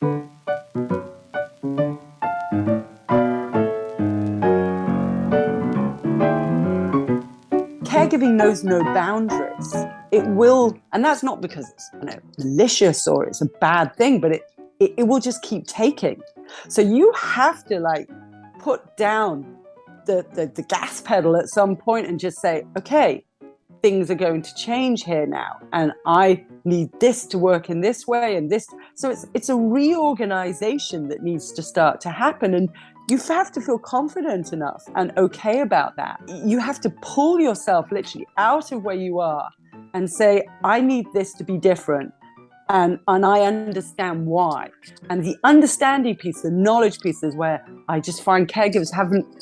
Caregiving knows no boundaries. It will, and that's not because it's malicious or it's a bad thing, but it will just keep taking. So you have to put down the gas pedal at some point and just say, okay, things are going to change here now, and I need this to work in this way and this. So it's a reorganization that needs to start to happen, and you have to feel confident enough and okay about that. You have to pull yourself literally out of where you are and say, I need this to be different. And I understand why. And the understanding piece, the knowledge piece is where I just find caregivers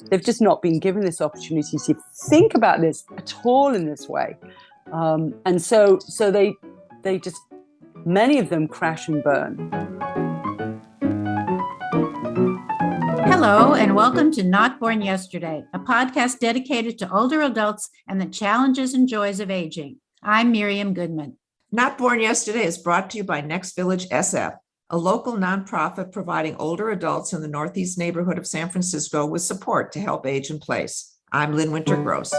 they've just not been given this opportunity to think about this at all in this way. And so they just, many of them crash and burn. Hello, and welcome to Not Born Yesterday, a podcast dedicated to older adults and the challenges and joys of aging. I'm Miriam Goodman. Not Born Yesterday is brought to you by Next Village SF, a local nonprofit providing older adults in the Northeast neighborhood of San Francisco with support to help age in place. I'm Lynn Winter-Gross.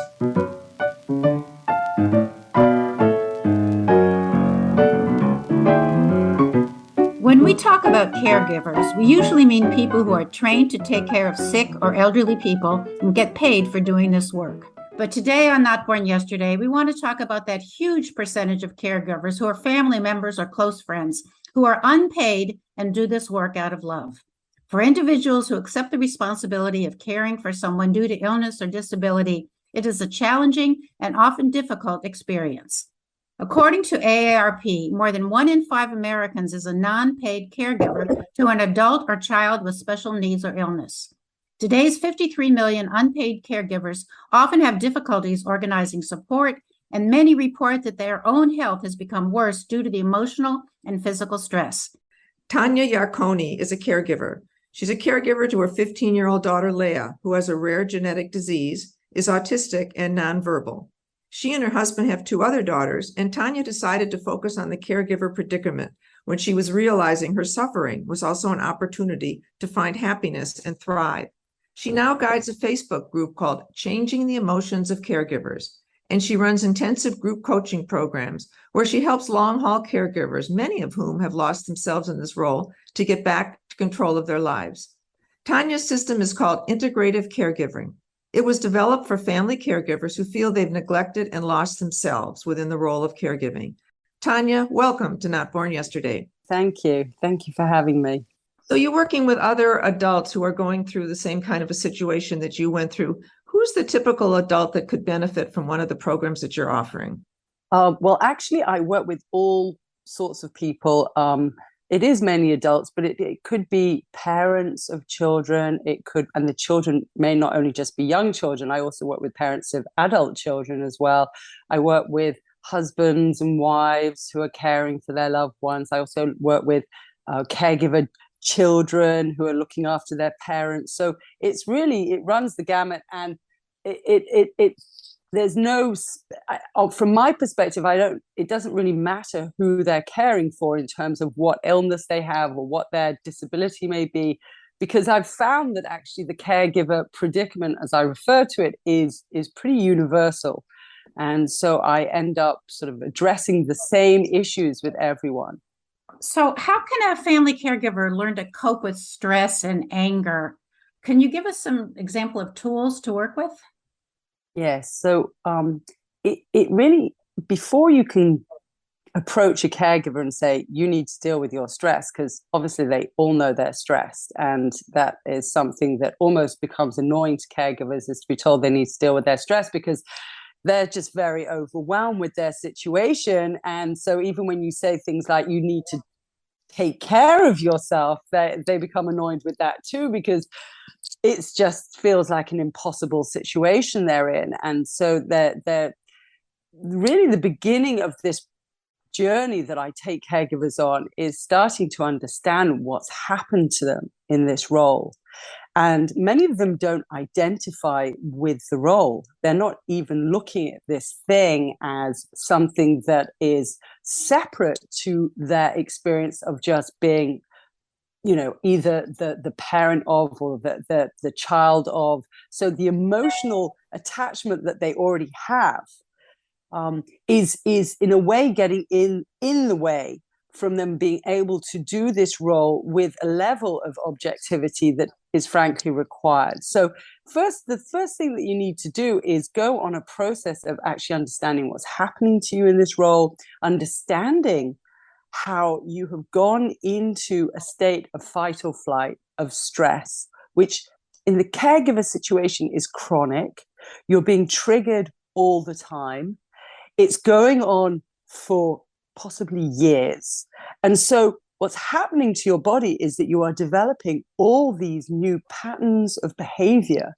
When we talk about caregivers, we usually mean people who are trained to take care of sick or elderly people and get paid for doing this work. But today on Not Born Yesterday, we want to talk about that huge percentage of caregivers who are family members or close friends who are unpaid and do this work out of love. For individuals who accept the responsibility of caring for someone due to illness or disability, it is a challenging and often difficult experience. According to AARP, more than 1 in 5 Americans is a non-paid caregiver to an adult or child with special needs or illness. Today's 53 million unpaid caregivers often have difficulties organizing support, and many report that their own health has become worse due to the emotional and physical stress. Tanya Yarkoni is a caregiver. She's a caregiver to her 15-year-old daughter, Leah, who has a rare genetic disease, is autistic, and nonverbal. She and her husband have 2 other daughters, and Tanya decided to focus on the caregiver predicament when she was realizing her suffering was also an opportunity to find happiness and thrive. She now guides a Facebook group called Changing the Emotions of Caregivers, and she runs intensive group coaching programs where she helps long-haul caregivers, many of whom have lost themselves in this role, to get back to control of their lives. Tanya's system is called Integrative Caregiving. It was developed for family caregivers who feel they've neglected and lost themselves within the role of caregiving. Tanya, welcome to Not Born Yesterday. Thank you. Thank you for having me. So you're working with other adults who are going through the same kind of a situation that you went through. Who's the typical adult that could benefit from one of the programs that you're offering? Well, actually, I work with all sorts of people. It is mainly adults, but it could be parents of children. And the children may not only just be young children. I also work with parents of adult children as well. I work with husbands and wives who are caring for their loved ones. I also work with caregiver children who are looking after their parents. So it runs the gamut, and there's no, from my perspective, it doesn't really matter who they're caring for in terms of what illness they have or what their disability may be, because I've found that actually the caregiver predicament, as I refer to it, is pretty universal. And so I end up sort of addressing the same issues with everyone. So how can a family caregiver learn to cope with stress and anger? Can you give us some example of tools to work with? Yes. So it really, before you can approach a caregiver and say, you need to deal with your stress, because obviously they all know they're stressed. And that is something that almost becomes annoying to caregivers, is to be told they need to deal with their stress because they're just very overwhelmed with their situation. And so even when you say things like you need to take care of yourself, they become annoyed with that too, because it just feels like an impossible situation they're in. And so they're really, the beginning of this journey that I take caregivers on is starting to understand what's happened to them in this role. And many of them don't identify with the role. They're not even looking at this thing as something that is separate to their experience of just being either the parent of or the child of. So the emotional attachment that they already have is in a way getting in the way from them being able to do this role with a level of objectivity that is frankly required. So the first thing that you need to do is go on a process of actually understanding what's happening to you in this role, understanding how you have gone into a state of fight or flight, of stress, which in the caregiver situation is chronic. You're being triggered all the time. It's going on for possibly years. And so what's happening to your body is that you are developing all these new patterns of behavior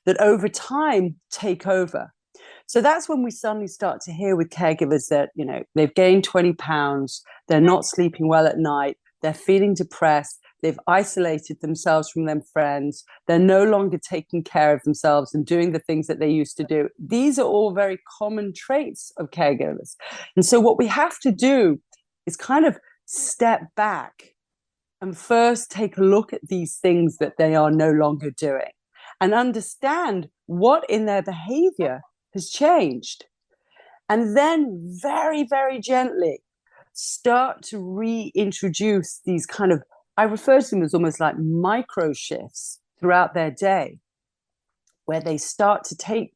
that over time take over. So that's when we suddenly start to hear with caregivers that, they've gained 20 pounds, they're not sleeping well at night, they're feeling depressed, they've isolated themselves from their friends, they're no longer taking care of themselves and doing the things that they used to do. These are all very common traits of caregivers. And so what we have to do is kind of step back and first take a look at these things that they are no longer doing and understand what in their behavior has changed. And then very, very gently start to reintroduce these kind of, I refer to them as almost like micro shifts throughout their day, where they start to take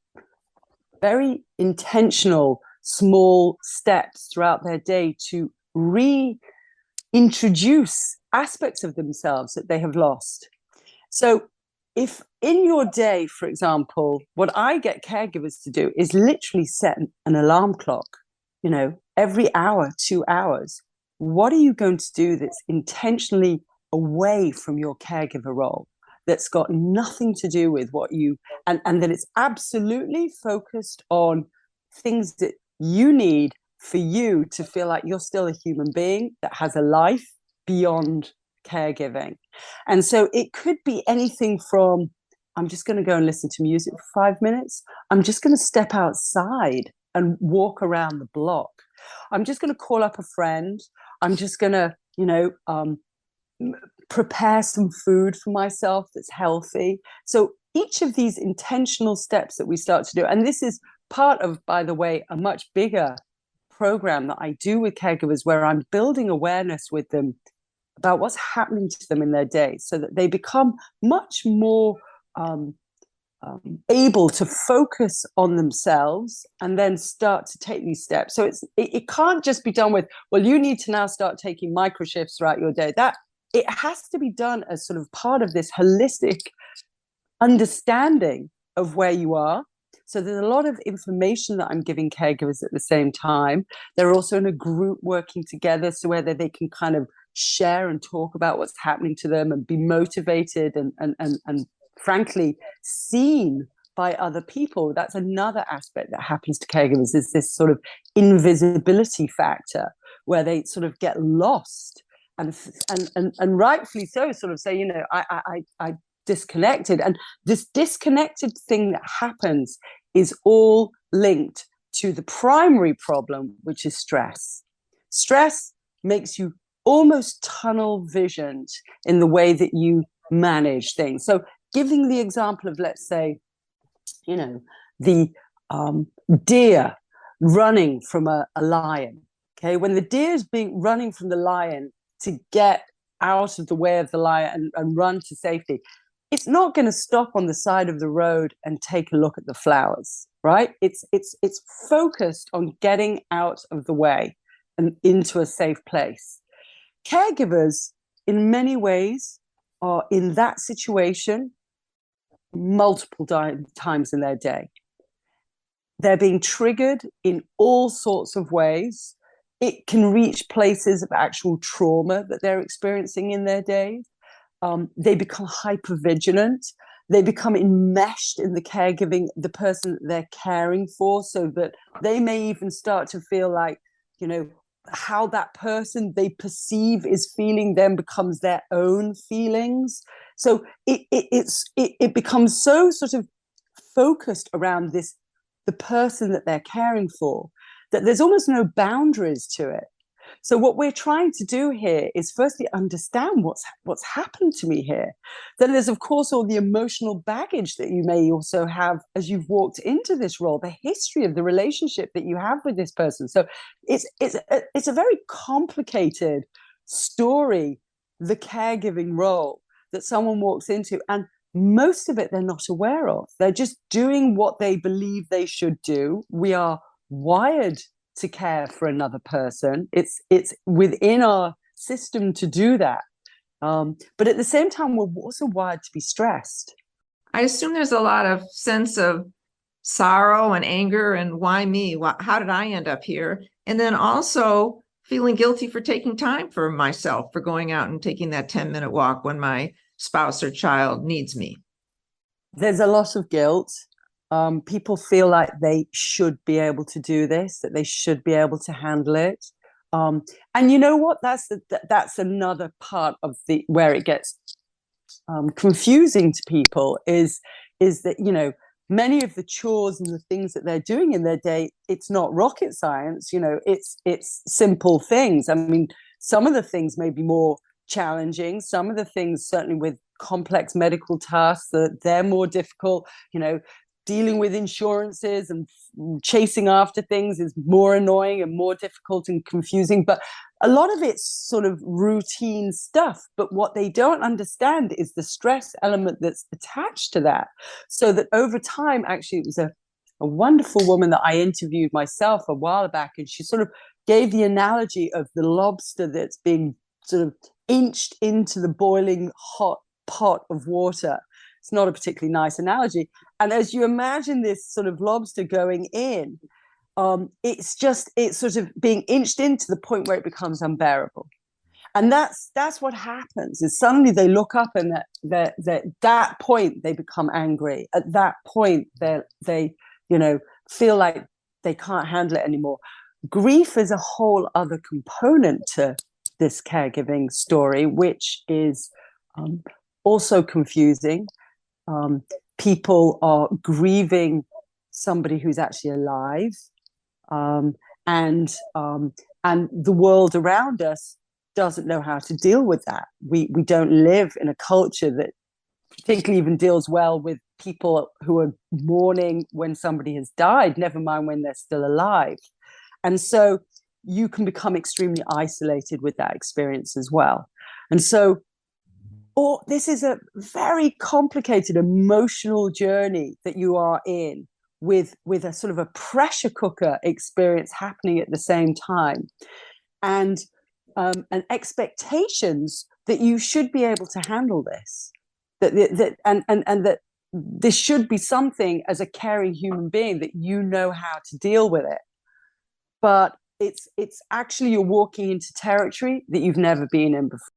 very intentional, small steps throughout their day to reintroduce aspects of themselves that they have lost. So if in your day, for example, what I get caregivers to do is literally set an alarm clock, every hour, 2 hours. What are you going to do that's intentionally away from your caregiver role, that's got nothing to do with what you, and that it's absolutely focused on things that you need for you to feel like you're still a human being that has a life beyond caregiving. And so it could be anything from, I'm just going to go and listen to music for 5 minutes. I'm just going to step outside and walk around the block. I'm just going to call up a friend. I'm just going to, prepare some food for myself that's healthy. So each of these intentional steps that we start to do, and this is part of, by the way, a much bigger program that I do with caregivers where I'm building awareness with them about what's happening to them in their day so that they become much more able to focus on themselves and then start to take these steps. So it can't just be done with, well, you need to now start taking micro shifts throughout your day. That it has to be done as sort of part of this holistic understanding of where you are. So there's a lot of information that I'm giving caregivers at the same time. They're also in a group working together, so whether they can kind of share and talk about what's happening to them and be motivated and frankly seen by other people. That's another aspect that happens to caregivers, is this sort of invisibility factor where they sort of get lost and rightfully so, sort of say, I disconnected. And this disconnected thing that happens is all linked to the primary problem, which is stress. Stress makes you almost tunnel visioned in the way that you manage things. So giving the example of, let's say, the deer running from a lion. Okay, when the deer is running from the lion to get out of the way of the lion and run to safety, it's not going to stop on the side of the road and take a look at the flowers, right? It's focused on getting out of the way and into a safe place. Caregivers, in many ways, are in that situation multiple times in their day. They're being triggered in all sorts of ways. It can reach places of actual trauma that they're experiencing in their days. They become hypervigilant. They become enmeshed in the caregiving, the person that they're caring for, so that they may even start to feel like, how that person they perceive is feeling then becomes their own feelings. So it becomes so sort of focused around the person that they're caring for, that there's almost no boundaries to it. So what we're trying to do here is firstly understand what's happened to me here. Then there's of course all the emotional baggage that you may also have as you've walked into this role, the history of the relationship that you have with this person. So it's a very complicated story, the caregiving role that someone walks into, and most of it they're not aware of. They're just doing what they believe they should do. We are wired to care for another person. It's within our system to do that. But at the same time, we're also wired to be stressed. I assume there's a lot of sense of sorrow and anger and why me? How did I end up here? And then also feeling guilty for taking time for myself, for going out and taking that 10-minute walk when my spouse or child needs me. There's a lot of guilt. People feel like they should be able to do this, that they should be able to handle it. And you know what? That's another part of where it gets confusing to people is that, you know, many of the chores and the things that they're doing in their day, it's not rocket science, you know, it's simple things. I mean, some of the things may be more challenging. Some of the things, certainly with complex medical tasks, that they're more difficult. You know, dealing with insurances and chasing after things is more annoying and more difficult and confusing. But a lot of it's sort of routine stuff. But what they don't understand is the stress element that's attached to that. So that over time, actually, it was a wonderful woman that I interviewed myself a while back, and she sort of gave the analogy of the lobster that's being sort of inched into the boiling hot pot of water. It's not a particularly nice analogy. And as you imagine this sort of lobster going in, it's sort of being inched into the point where it becomes unbearable. And that's what happens, is suddenly they look up, and at that point they become angry. At that point they feel like they can't handle it anymore. Grief is a whole other component to this caregiving story, which is also confusing. People are grieving somebody who's actually alive, and the world around us doesn't know how to deal with that. We don't live in a culture that particularly even deals well with people who are mourning when somebody has died, never mind when they're still alive. And so you can become extremely isolated with that experience as well. And so this is a very complicated emotional journey that you are in, with a sort of a pressure cooker experience happening at the same time, and expectations that you should be able to handle this, and that this should be something, as a caring human being, that you know how to deal with it. But it's actually, you're walking into territory that you've never been in before.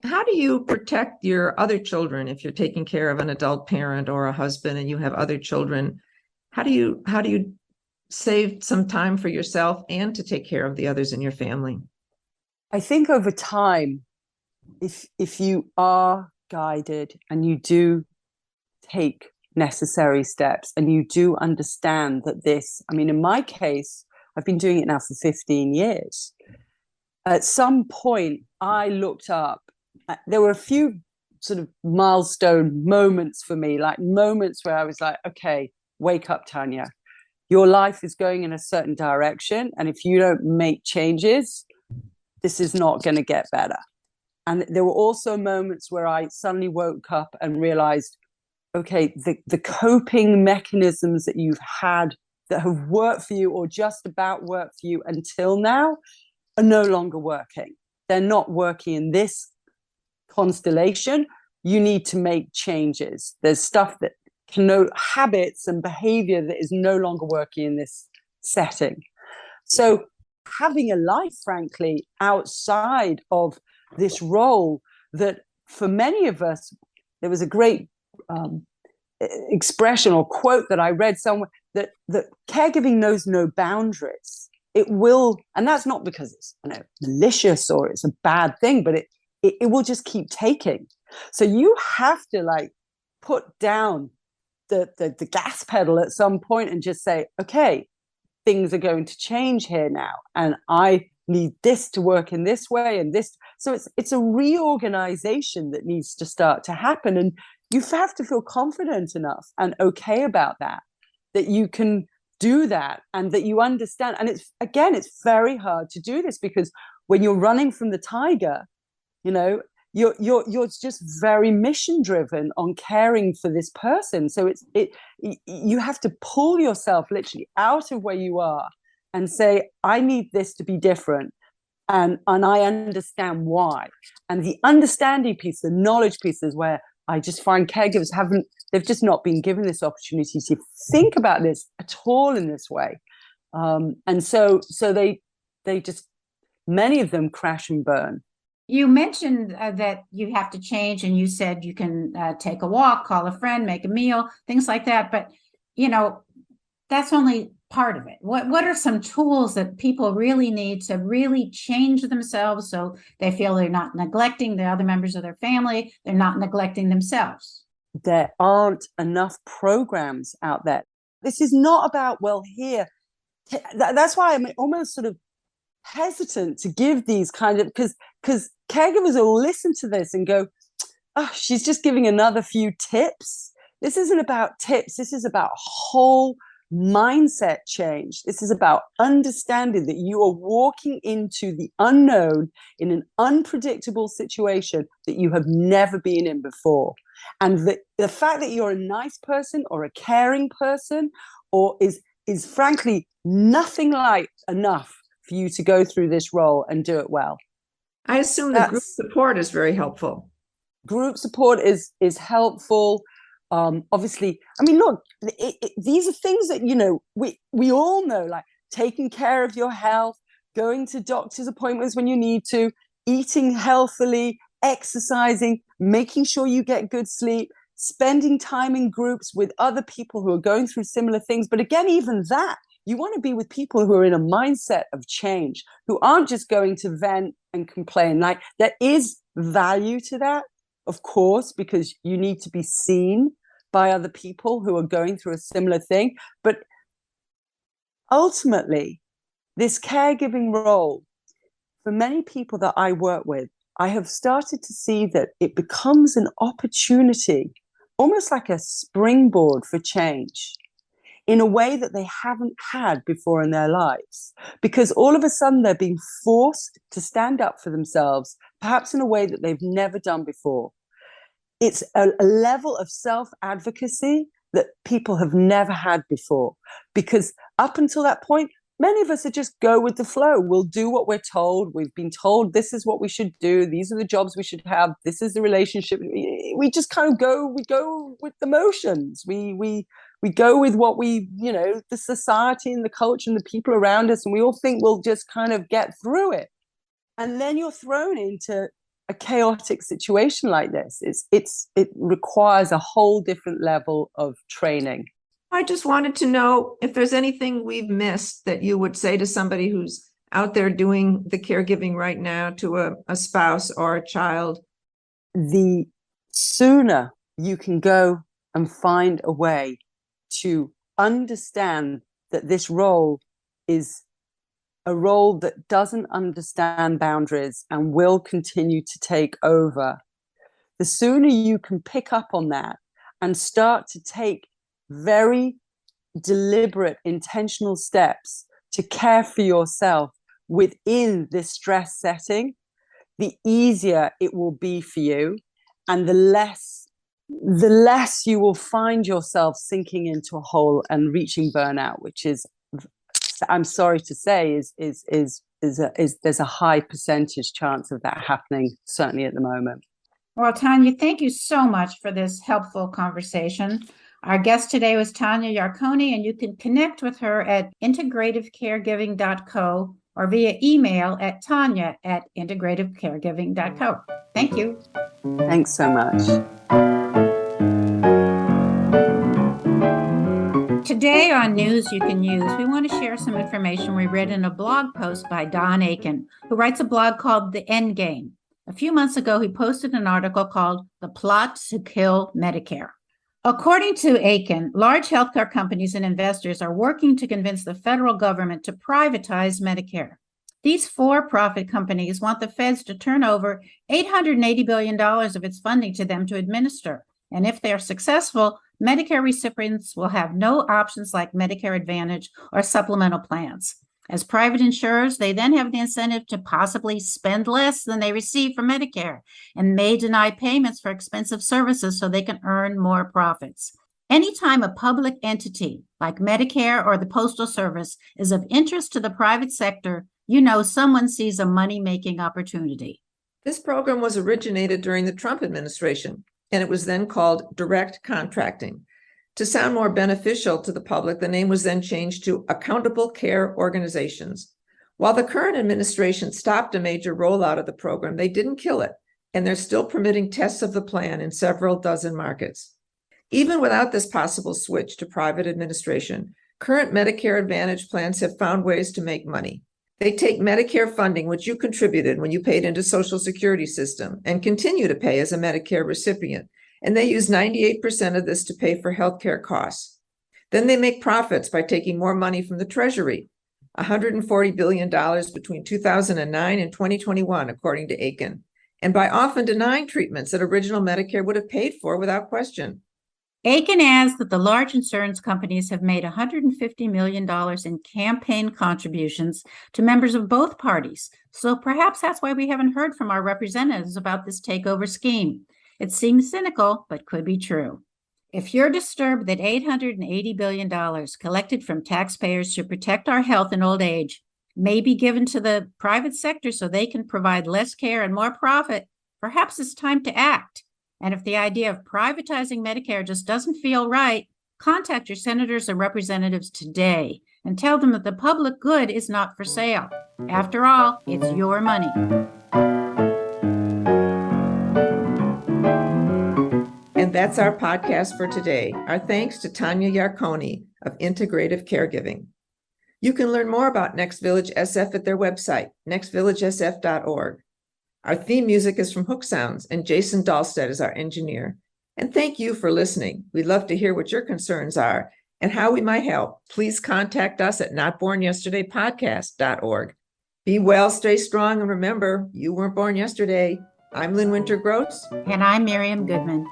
How do you protect your other children if you're taking care of an adult parent or a husband and you have other children? How do you save some time for yourself and to take care of the others in your family? I think over time, if you are guided and you do take necessary steps and you do understand that this, I mean, in my case, I've been doing it now for 15 years. At some point, I looked up. There were a few sort of milestone moments for me, like moments where I was like, okay, wake up, Tanya. Your life is going in a certain direction. And if you don't make changes, this is not going to get better. And there were also moments where I suddenly woke up and realized, okay, the coping mechanisms that you've had that have worked for you or just about worked for you until now are no longer working. They're not working in this constellation. You need to make changes. There's stuff that connote habits and behavior that is no longer working in this setting. So having a life, frankly, outside of this role, that for many of us, there was a great expression or quote that I read somewhere, that caregiving knows no boundaries. It will, and that's not because it's malicious or it's a bad thing, but it will just keep taking. So you have to like put down the gas pedal at some point and just say, okay, things are going to change here now, and I need this to work in this way and this. So it's a reorganization that needs to start to happen. And you have to feel confident enough and okay about that you can do that and that you understand. And it's very hard to do this because when you're running from the tiger, you're just very mission driven on caring for this person. So you have to pull yourself literally out of where you are and say, I need this to be different. And I understand why. And the understanding piece, the knowledge piece is where I just find caregivers they've just not been given this opportunity to think about this at all in this way. And so they just, many of them crash and burn. You mentioned that you have to change, and you said you can take a walk, call a friend, make a meal, things like that. But, that's only part of it. What are some tools that people really need to really change themselves so they feel they're not neglecting the other members of their family, they're not neglecting themselves? There aren't enough programs out there. This is not about, that's why I'm almost sort of hesitant to give these kind of, because caregivers will listen to this and go, oh, she's just giving another few tips. This isn't about tips. This is about whole mindset change. This is about understanding that you are walking into the unknown in an unpredictable situation that you have never been in before. And the fact that you're a nice person or a caring person or is frankly nothing like enough for you to go through this role and do it well. I assume that group support is very helpful. Group support is helpful. Obviously, I mean, look, these are things that, we all know, like taking care of your health, going to doctor's appointments when you need to, eating healthily, exercising, making sure you get good sleep, spending time in groups with other people who are going through similar things. But again, even that, you want to be with people who are in a mindset of change, who aren't just going to vent and complain. Like, there is value to that, of course, because you need to be seen by other people who are going through a similar thing. But ultimately, this caregiving role, for many people that I work with, I have started to see that it becomes an opportunity, almost like a springboard for change, in a way that they haven't had before in their lives. Because all of a sudden they're being forced to stand up for themselves, perhaps in a way that they've never done before. It's a level of self-advocacy that people have never had before. Because up until that point, many of us are just go with the flow. We'll do what we're told. We've been told this is what we should do. These are the jobs we should have. This is the relationship. We just kind of go with the motions. We go with what the society and the culture and the people around us, and we all think we'll just kind of get through it. And then you're thrown into a chaotic situation like this. It requires a whole different level of training. I just wanted to know if there's anything we've missed that you would say to somebody who's out there doing the caregiving right now to a spouse or a child. The sooner you can go and find a way to understand that this role is a role that doesn't understand boundaries and will continue to take over, the sooner you can pick up on that and start to take very deliberate, intentional steps to care for yourself within this stress setting, the easier it will be for you, and the less you will find yourself sinking into a hole and reaching burnout, which is, I'm sorry to say, there's a high percentage chance of that happening, certainly at the moment. Well, Tanya, thank you so much for this helpful conversation. Our guest today was Tanya Yarkoni, and you can connect with her at integrativecaregiving.co or via email at tanya@integrativecaregiving.co. Thank you. Thanks so much. Today on News You Can Use, we want to share some information we read in a blog post by Don Aiken, who writes a blog called The End Game. A few months ago, he posted an article called The Plot to Kill Medicare. According to Aiken, large healthcare companies and investors are working to convince the federal government to privatize Medicare. These for-profit companies want the feds to turn over $880 billion of its funding to them to administer. And if they're successful, Medicare recipients will have no options like Medicare Advantage or supplemental plans. As private insurers, they then have the incentive to possibly spend less than they receive from Medicare and may deny payments for expensive services so they can earn more profits. Anytime a public entity like Medicare or the Postal Service is of interest to the private sector, you know someone sees a money-making opportunity. This program was originated during the Trump administration, and it was then called direct contracting. To sound more beneficial to the public, the name was then changed to Accountable Care Organizations. While the current administration stopped a major rollout of the program, they didn't kill it, and they're still permitting tests of the plan in several dozen markets. Even without this possible switch to private administration, current Medicare Advantage plans have found ways to make money. They take Medicare funding, which you contributed when you paid into Social Security system, and continue to pay as a Medicare recipient. And they use 98% of this to pay for healthcare costs. Then they make profits by taking more money from the Treasury, $140 billion between 2009 and 2021, according to Aiken, and by often denying treatments that original Medicare would have paid for without question. Aiken adds that the large insurance companies have made $150 million in campaign contributions to members of both parties. So perhaps that's why we haven't heard from our representatives about this takeover scheme. It seems cynical, but could be true. If you're disturbed that $880 billion collected from taxpayers to protect our health in old age may be given to the private sector so they can provide less care and more profit, perhaps it's time to act. And if the idea of privatizing Medicare just doesn't feel right, contact your senators and representatives today and tell them that the public good is not for sale. After all, it's your money. And that's our podcast for today. Our thanks to Tanya Yarkoni of Integrative Caregiving. You can learn more about Next Village SF at their website, nextvillagesf.org. Our theme music is from Hook Sounds, and Jason Dahlstedt is our engineer. And thank you for listening. We'd love to hear what your concerns are and how we might help. Please contact us at notbornyesterdaypodcast.org. Be well, stay strong, and remember, you weren't born yesterday. I'm Lynn Winter Gross. And I'm Miriam Goodman.